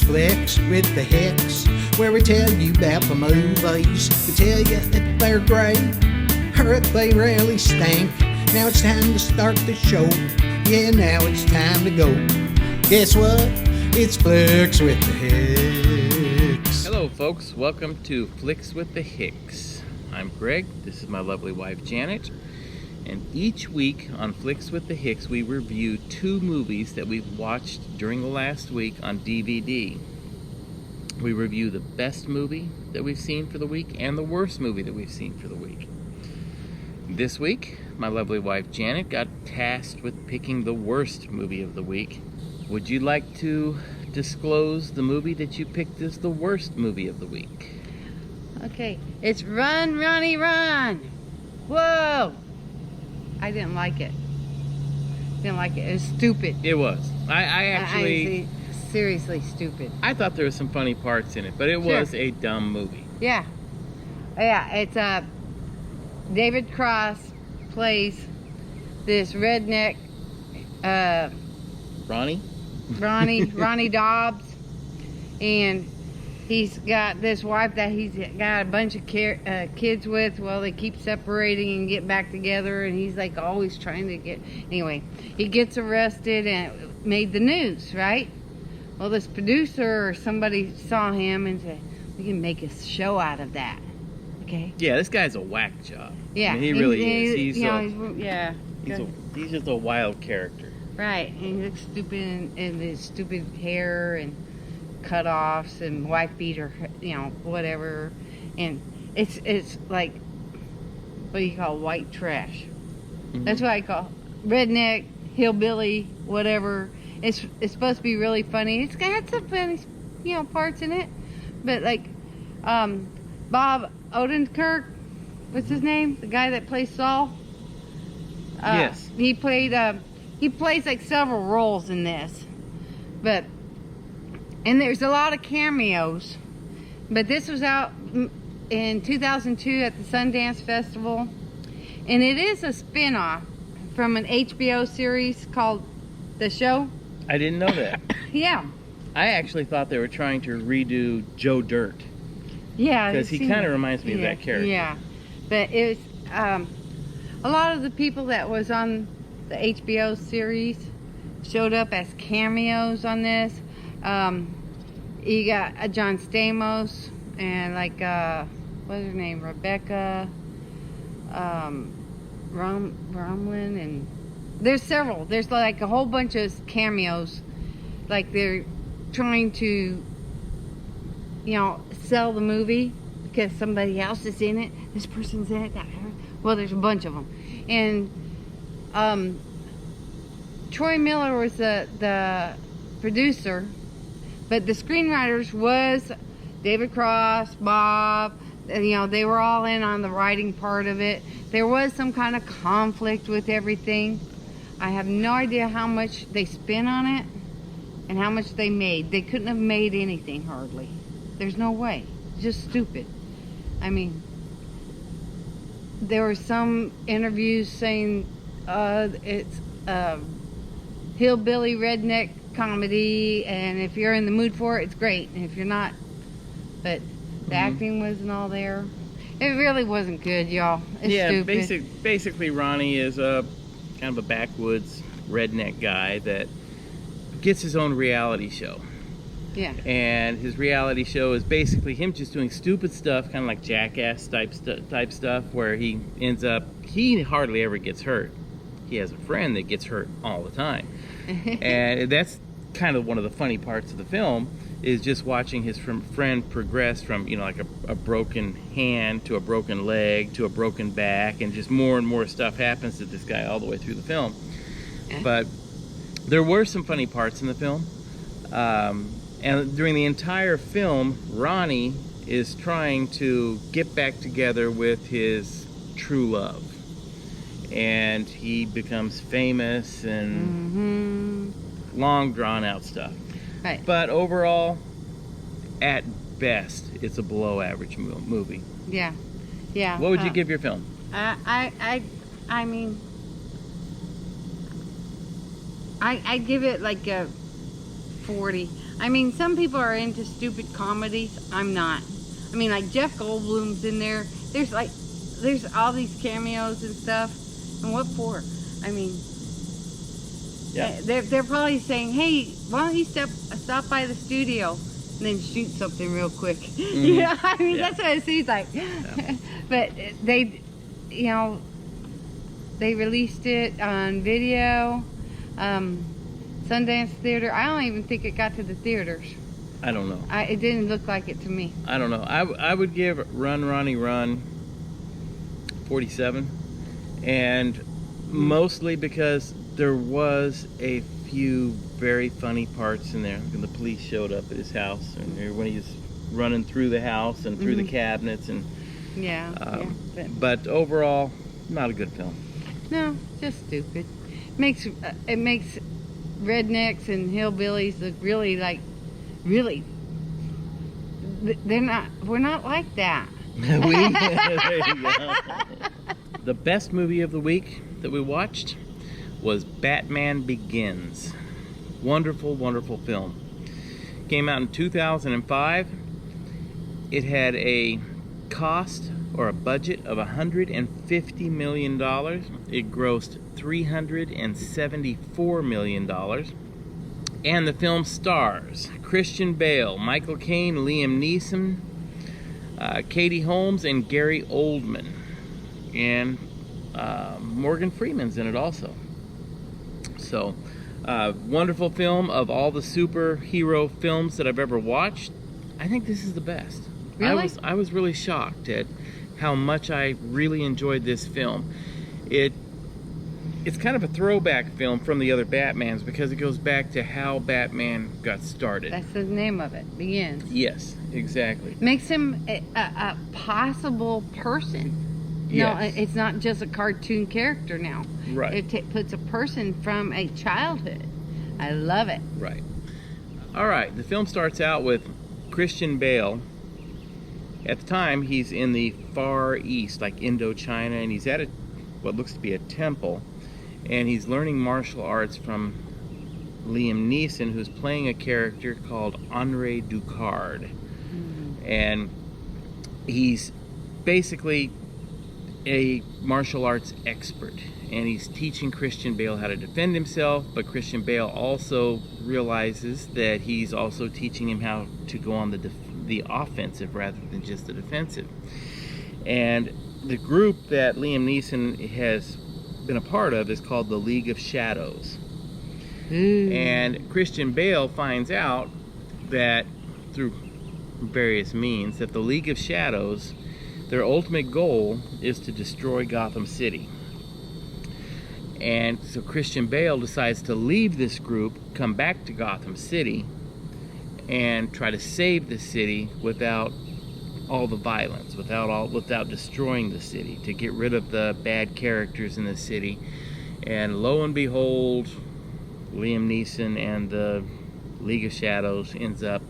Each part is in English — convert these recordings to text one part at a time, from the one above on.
Flix with the Hicks, where we tell you about the movies. We tell you if they're great or if they really stink. Now it's time to start the show. Yeah, now it's time to go. Guess what? It's Flix with the Hicks. Hello folks, welcome to Flix with the Hicks. I'm Greg, this is my lovely wife Janet, and each week on Flix with the Hicks we review 2 movies that we've watched during the last week on DVD. We review the best movie that we've seen for the week and the worst movie that we've seen for the week. This week, my lovely wife Janet got tasked with picking the worst movie of the week. Would you like to disclose the movie that you picked as the worst movie of the week? Okay, it's Run, Ronnie Run. Whoa! I didn't like it. It was stupid. It was. I actually... seriously stupid. I thought there were some funny parts in it, but it was a dumb movie. Yeah. It's David Cross plays this redneck Ronnie Dobbs, and he's got this wife that he's got a bunch of kids with. Well, they keep separating and get back together, and he's like always trying to get... Anyway, he gets arrested and it made the news, right? Well, this producer or somebody saw him and said, we can make a show out of that. Okay? Yeah, this guy's a whack job. Yeah. I mean, he really is. He's just a wild character. Right. And he looks stupid in his stupid hair and cut-offs and wife beater, whatever. And it's like, what do you call white trash? Mm-hmm. That's what I call redneck, hillbilly, whatever. It's supposed to be really funny. It's got some funny, parts in it. But like, Bob Odenkirk, what's his name? The guy that plays Saul. Yes. He plays like several roles in this, and there's a lot of cameos. But this was out in 2002 at the Sundance Festival, and it is a spin-off from an HBO series called The Show. I didn't know that. Yeah. I actually thought they were trying to redo Joe Dirt. Yeah. Because he kind of reminds me of that character. Yeah. But it was, a lot of the people that was on the HBO series showed up as cameos on this. You got John Stamos and what's her name? Rebecca, Romlin, and there's several. There's like a whole bunch of cameos. Like they're trying to, sell the movie because somebody else is in it. This person's in it. Well, there's a bunch of them. And Troy Miller was the producer, but the screenwriters was David Cross, Bob. They were all in on the writing part of it. There was some kind of conflict with everything. I have no idea how much they spent on it and how much they made. They couldn't have made anything, hardly. There's no way. Just stupid. I mean, there were some interviews saying it's a hillbilly redneck comedy, and if you're in the mood for it, it's great. And if you're not, but the acting wasn't all there. It really wasn't good, y'all. It's stupid. Basically, Ronnie is a kind of a backwoods redneck guy that gets his own reality show. Yeah. And his reality show is basically him just doing stupid stuff, kind of like Jackass type stuff, where he ends up, he hardly ever gets hurt. He has a friend that gets hurt all the time. And that's kind of one of the funny parts of the film, is just watching his friend progress from, like a broken hand to a broken leg to a broken back, and just more and more stuff happens to this guy all the way through the film. But there were some funny parts in the film. And during the entire film, Ronnie is trying to get back together with his true love. And he becomes famous and long drawn out stuff. Right. But overall, at best, it's a below average movie. Yeah. Yeah. What would you give your film? I mean, I give it like a 40. I mean, some people are into stupid comedies. I'm not. I mean, like Jeff Goldblum's in there. There's all these cameos and stuff. And what for? I mean, Yeah. they're probably saying, hey, why don't you stop by the studio and then shoot something real quick? You know, I mean, that's what it seems like. Yeah. But they, you know, they released it on video, Sundance Theater. I don't even think it got to the theaters. I don't know. It didn't look like it to me. I don't know. I would give Run, Ronnie, Run 47. And mostly because there was a few very funny parts in there. When the police showed up at his house, and when he was running through the house and through the cabinets. And but overall, not a good film. No, just stupid. It makes rednecks and hillbillies look really we're not like that. There you go. The best movie of the week that we watched was Batman Begins. Wonderful, wonderful film. Came out in 2005. It had a cost or a budget of $150 million. It grossed $374 million. And the film stars Christian Bale, Michael Caine, Liam Neeson, Katie Holmes, and Gary Oldman. And Morgan Freeman's in it also. So, wonderful film. Of all the superhero films that I've ever watched, I think this is the best. Really? I was really shocked at how much I really enjoyed this film. It's kind of a throwback film from the other Batmans because it goes back to how Batman got started. That's the name of it. Begins. Yes, exactly. Makes him a possible person. Yes. No, it's not just a cartoon character now. Right. It puts a person from a childhood. I love it. Right. All right. The film starts out with Christian Bale. At the time, he's in the Far East, like Indochina, and he's at what looks to be a temple, and he's learning martial arts from Liam Neeson, who's playing a character called Henri Ducard. And he's basically a martial arts expert, and he's teaching Christian Bale how to defend himself, but Christian Bale also realizes that he's also teaching him how to go on the offensive rather than just the defensive. And the group that Liam Neeson has been a part of is called the League of Shadows. And Christian Bale finds out that through various means that the League of Shadows, their ultimate goal is to destroy Gotham City. And so Christian Bale decides to leave this group, come back to Gotham City, and try to save the city without all the violence, without destroying the city, to get rid of the bad characters in the city. And lo and behold, Liam Neeson and the League of Shadows ends up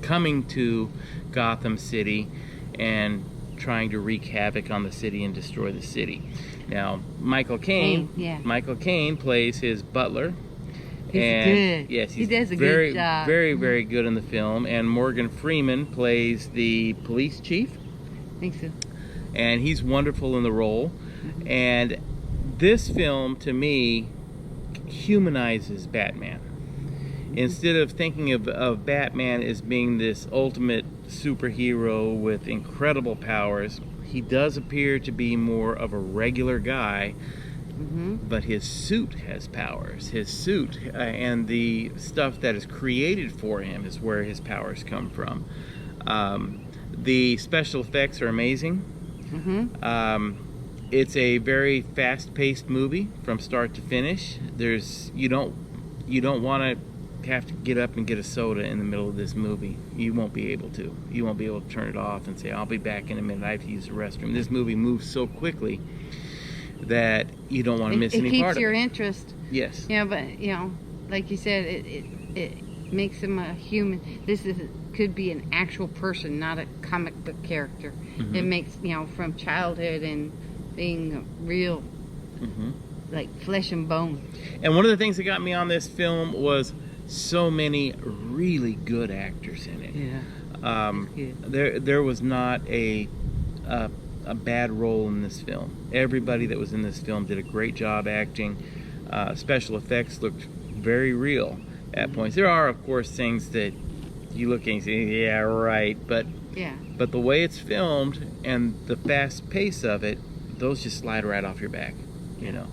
coming to Gotham City and trying to wreak havoc on the city and destroy the city. Now, Michael Caine plays his butler. He's good. Yes, he does a very, good job. very, very good in the film. And Morgan Freeman plays the police chief. I think so. And he's wonderful in the role. And this film, to me, humanizes Batman. Instead of thinking of Batman as being this ultimate superhero with incredible powers, he does appear to be more of a regular guy. But his suit has powers. His suit and the stuff that is created for him is where his powers come from. The special effects are amazing. It's a very fast-paced movie from start to finish. You don't want to have to get up and get a soda in the middle of this movie. You won't be able to. You won't be able to turn it off and say, I'll be back in a minute, I have to use the restroom. This movie moves so quickly that you don't want to miss any part of it. It keeps your interest. Yes. Yeah, but, like you said, it makes him a human. This could be an actual person, not a comic book character. It makes, from childhood and being real, like flesh and bone. And one of the things that got me on this film was so many really good actors in it. Yeah. There was not a bad role in this film. Everybody that was in this film did a great job acting. Special effects looked very real at points. There are, of course, things that you look and say, yeah, right, but the way it's filmed and the fast pace of it, those just slide right off your back, you know.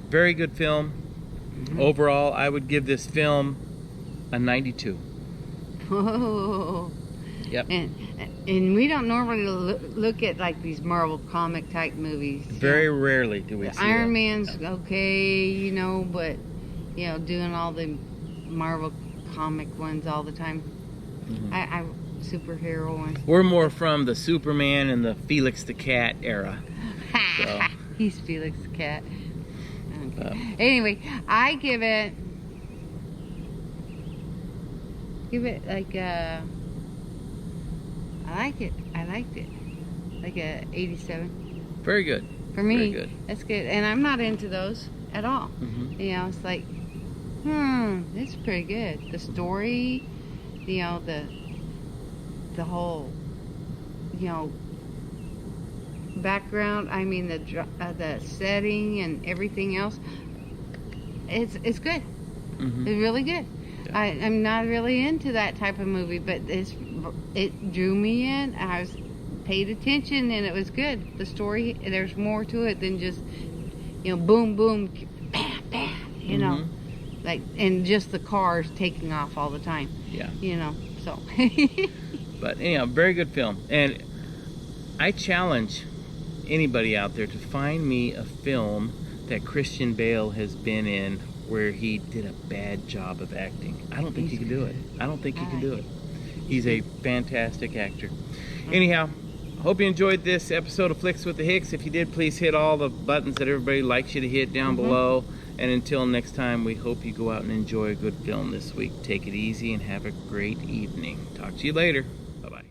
Very good film. Overall, I would give this film a 92. Oh. Yep. And we don't normally look at like these Marvel comic type movies. Very rarely do we see Iron that. Man's okay, you know, but you know, doing all the Marvel comic ones all the time. I superhero ones. We're more from the Superman and the Felix the Cat era. So. He's Felix the Cat. Okay. Anyway, I give it like I liked it like a 87 Very good. for me. Very good. That's good, and I'm not into those at all. You know, it's like it's pretty good. The story, you know, the whole, you know, background, I mean the setting and everything else, it's good. It's really good. I'm not really into that type of movie, but it drew me in. I was paid attention and it was good. The story, there's more to it than just, you know, boom boom bam bam, you know, like, and just the cars taking off all the time, you know, so but anyhow, very good film. And I challenge anybody out there to find me a film that Christian Bale has been in where he did a bad job of acting. I don't think he can do it. I don't think he can do it. He's a fantastic actor. Anyhow, hope you enjoyed this episode of Flix with the Hicks. If you did, please hit all the buttons that everybody likes you to hit down below. And until next time, we hope you go out and enjoy a good film this week. Take it easy and have a great evening. Talk to you later. Bye-bye.